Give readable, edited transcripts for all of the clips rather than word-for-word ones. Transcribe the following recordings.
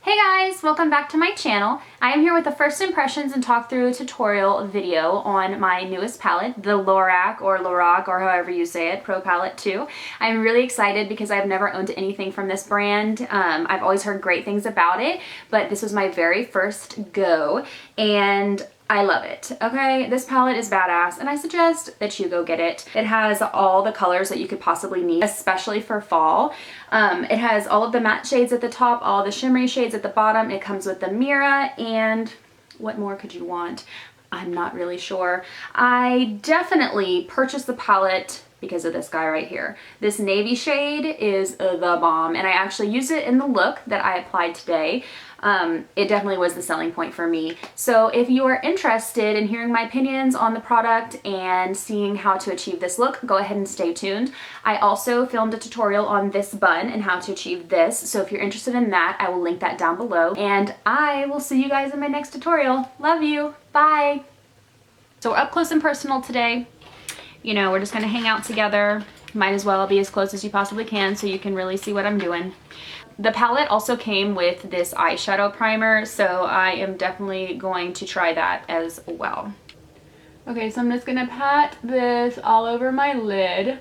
Hey guys, welcome back to my channel. I am here with the first impressions and talk through tutorial video on my newest palette, the Lorac or however you say it, Pro Palette 2. I'm really excited because I've never owned anything from this brand. I've always heard great things about it, but this was my very first go and I love it. Okay, this palette is badass and I suggest that you go get it. It has all the colors that you could possibly need, especially for fall. It has all of the matte shades at the top, all the shimmery shades at the bottom. It comes with the mirror, and what more could you want? I'm not really sure. I definitely purchased the palette because of this guy right here. This navy shade is the bomb, and I actually used it in the look that I applied today. It definitely was the selling point for me. So if you are interested in hearing my opinions on the product and seeing how to achieve this look, go ahead and stay tuned. I also filmed a tutorial on this bun and how to achieve this. So if you're interested in that, I will link that down below. And I will see you guys in my next tutorial. Love you. Bye. So we're up close and personal today. You know, we're just gonna hang out together. Might as well be as close as you possibly can so you can really see what I'm doing. The palette also came with this eyeshadow primer, so I am definitely going to try that as well. Okay, so I'm just gonna pat this all over my lid.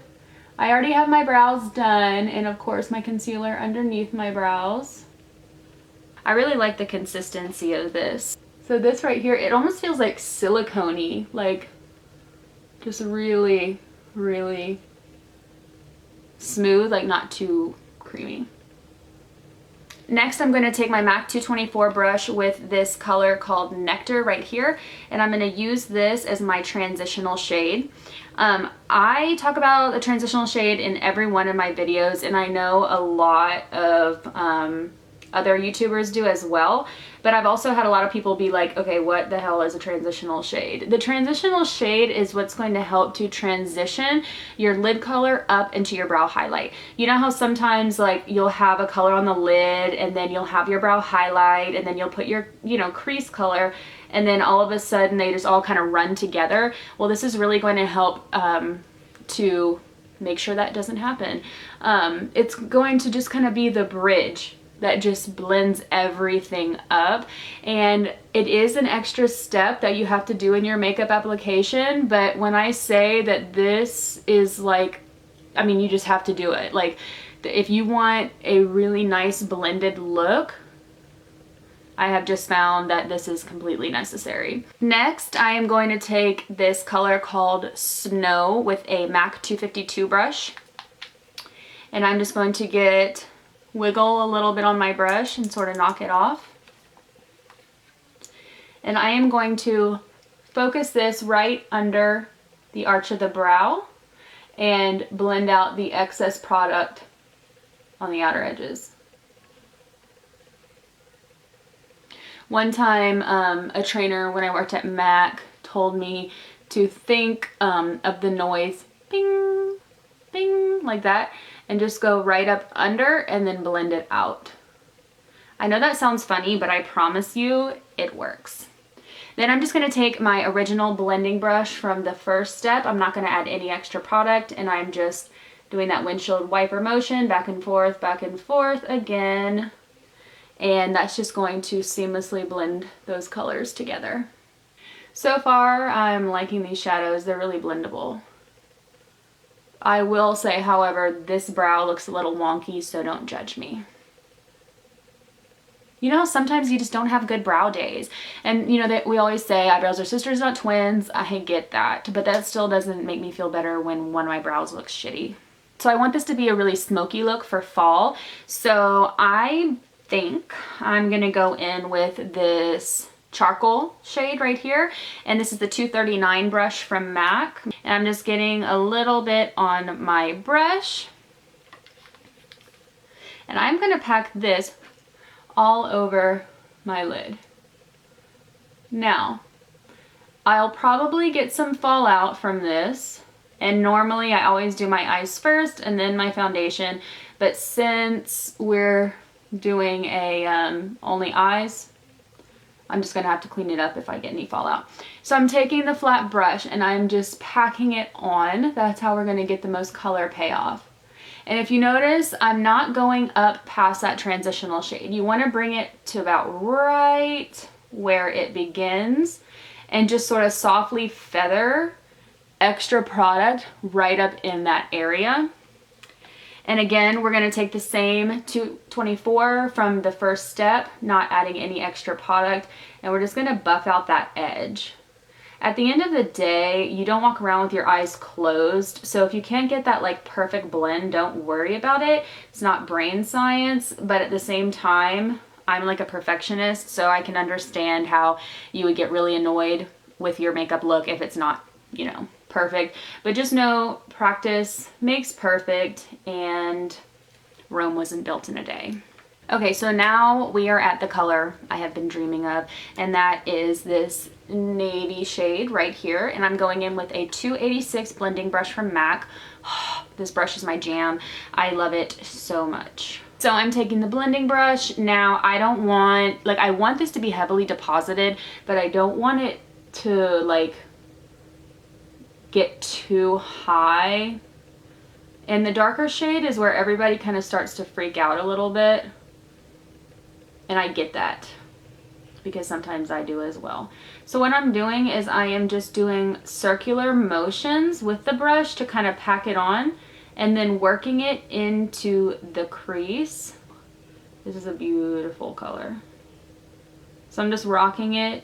I already have my brows done, and of course my concealer underneath my brows. I really like the consistency of this. So this right here, it almost feels like silicone-y, like just really, really smooth, like not too creamy. Next, I'm going to take my MAC 224 brush with this color called Nectar right here, and I'm going to use this as my transitional shade. I talk about the transitional shade in every one of my videos, and I know a lot of other YouTubers do as well, but I've also had a lot of people be like, okay, what the hell is a transitional shade? The transitional shade is what's going to help to transition your lid color up into your brow highlight. You know how sometimes like you'll have a color on the lid and then you'll have your brow highlight and then you'll put your, crease color, and then all of a sudden they just all kind of run together? Well, this is really going to help to make sure that doesn't happen. It's going to just kind of be the bridge that just blends everything up, and it is an extra step that you have to do in your makeup application, but when I say that this is like, I mean, you just have to do it. Like, if you want a really nice blended look, I have just found that this is completely necessary. Next, I am going to take this color called Snow with a MAC 252 brush, and I'm just going to wiggle a little bit on my brush and sort of knock it off. And I am going to focus this right under the arch of the brow and blend out the excess product on the outer edges. One time, a trainer when I worked at MAC told me to think of the noise, bing, bing, like that, and just go right up under and then blend it out. I know that sounds funny, but I promise you it works. Then I'm just going to take my original blending brush from the first step. I'm not going to add any extra product, and I'm just doing that windshield wiper motion back and forth again. And that's just going to seamlessly blend those colors together. So far, I'm liking these shadows. They're really blendable. I will say, however, this brow looks a little wonky, so don't judge me. You know, sometimes you just don't have good brow days. And you know that we always say eyebrows are sisters, not twins. I get that, but that still doesn't make me feel better when one of my brows looks shitty. So I want this to be a really smoky look for fall. So I think I'm gonna go in with this charcoal shade right here, and this is the 239 brush from MAC, and I'm just getting a little bit on my brush, and I'm gonna pack this all over my lid. Now, I'll probably get some fallout from this, and normally I always do my eyes first and then my foundation, but since we're doing a only eyes, I'm just gonna have to clean it up if I get any fallout. So I'm taking the flat brush and I'm just packing it on. That's how we're gonna get the most color payoff. And if you notice, I'm not going up past that transitional shade. You want to bring it to about right where it begins and just sort of softly feather extra product right up in that area. And again, we're going to take the same 224 from the first step, not adding any extra product, and we're just going to buff out that edge. At the end of the day, you don't walk around with your eyes closed, so if you can't get that like perfect blend, don't worry about it. It's not brain science, but at the same time, I'm like a perfectionist, so I can understand how you would get really annoyed with your makeup look if it's not, you know, perfect. But just know practice makes perfect, and Rome wasn't built in a day. Okay, so now we are at the color I have been dreaming of, and that is this navy shade right here. And I'm going in with a 286 blending brush from MAC. This brush is my jam. I love it so much. So I'm taking the blending brush. Now I don't want, like, I want this to be heavily deposited, but I don't want it to like get too high. And the darker shade is where everybody kind of starts to freak out a little bit. And I get that because sometimes I do as well. So what I'm doing is I am just doing circular motions with the brush to kind of pack it on and then working it into the crease. This is a beautiful color. So I'm just rocking it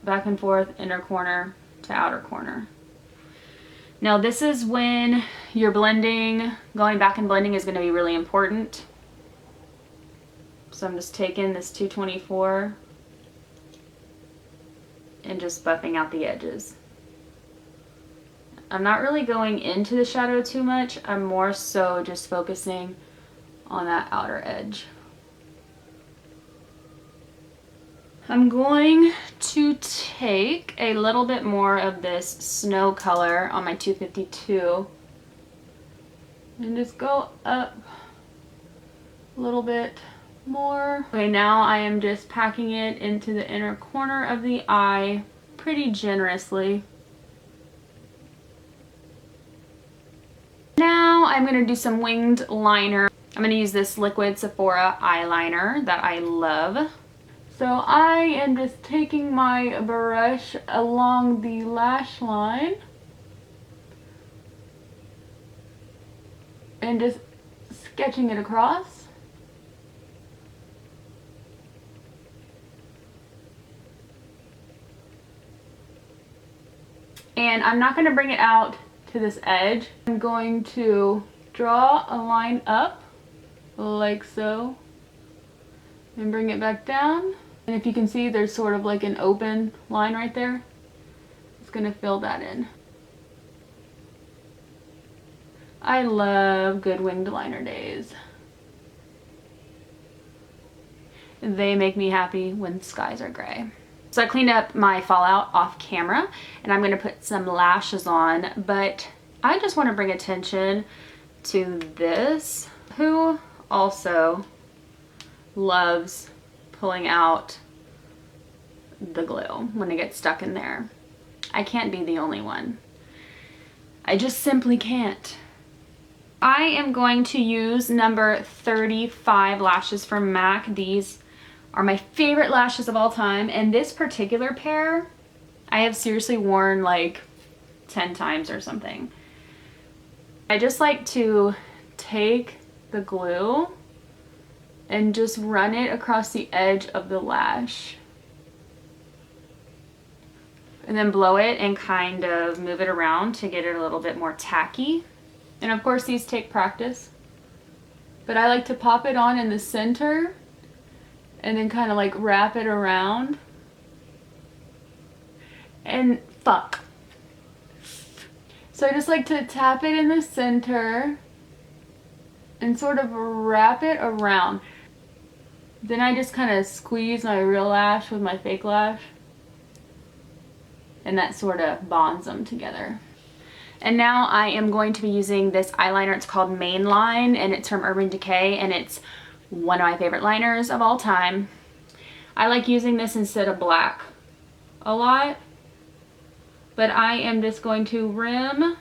back and forth, inner corner to outer corner. Now this is when your blending, going back and blending is going to be really important. So I'm just taking this 224 and just buffing out the edges. I'm not really going into the shadow too much. I'm more so just focusing on that outer edge. I'm going to take a little bit more of this snow color on my 252 and just go up a little bit more. Okay, now I am just packing it into the inner corner of the eye pretty generously. Now I'm going to do some winged liner. I'm going to use this liquid Sephora eyeliner that I love. So I am just taking my brush along the lash line and just sketching it across. And I'm not going to bring it out to this edge. I'm going to draw a line up like so and bring it back down. And if you can see, there's sort of like an open line right there. It's going to fill that in. I love good winged liner days. They make me happy when skies are gray. So I cleaned up my fallout off camera and I'm going to put some lashes on, but I just want to bring attention to this. Who also loves pulling out the glue when it gets stuck in there? I can't be the only one. I just simply can't. I am going to use number 35 lashes from MAC. These are my favorite lashes of all time, and this particular pair I have seriously worn like 10 times or something. I just like to take the glue and just run it across the edge of the lash and then blow it and kind of move it around to get it a little bit more tacky. And of course these take practice, but I like to pop it on in the center and then kind of like wrap it around and fuck. So I just like to tap it in the center and sort of wrap it around. Then I just kind of squeeze my real lash with my fake lash, and that sort of bonds them together. And now I am going to be using this eyeliner. It's called Mainline and it's from Urban Decay, and it's one of my favorite liners of all time. I like using this instead of black a lot, but I am just going to rim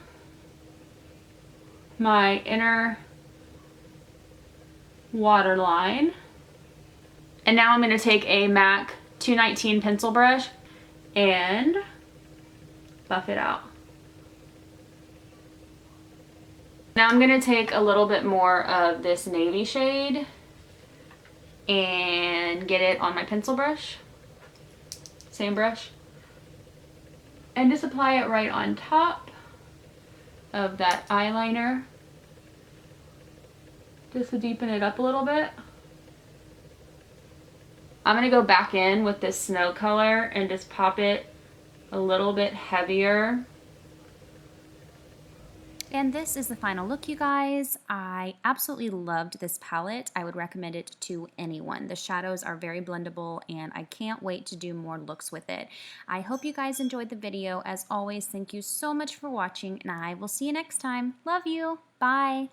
my inner waterline. And now I'm going to take a MAC 219 pencil brush and buff it out. Now I'm going to take a little bit more of this navy shade and get it on my pencil brush, same brush, and just apply it right on top of that eyeliner, just to deepen it up a little bit. I'm going to go back in with this snow color and just pop it a little bit heavier. And this is the final look, you guys. I absolutely loved this palette. I would recommend it to anyone. The shadows are very blendable and I can't wait to do more looks with it. I hope you guys enjoyed the video. As always, thank you so much for watching and I will see you next time. Love you. Bye.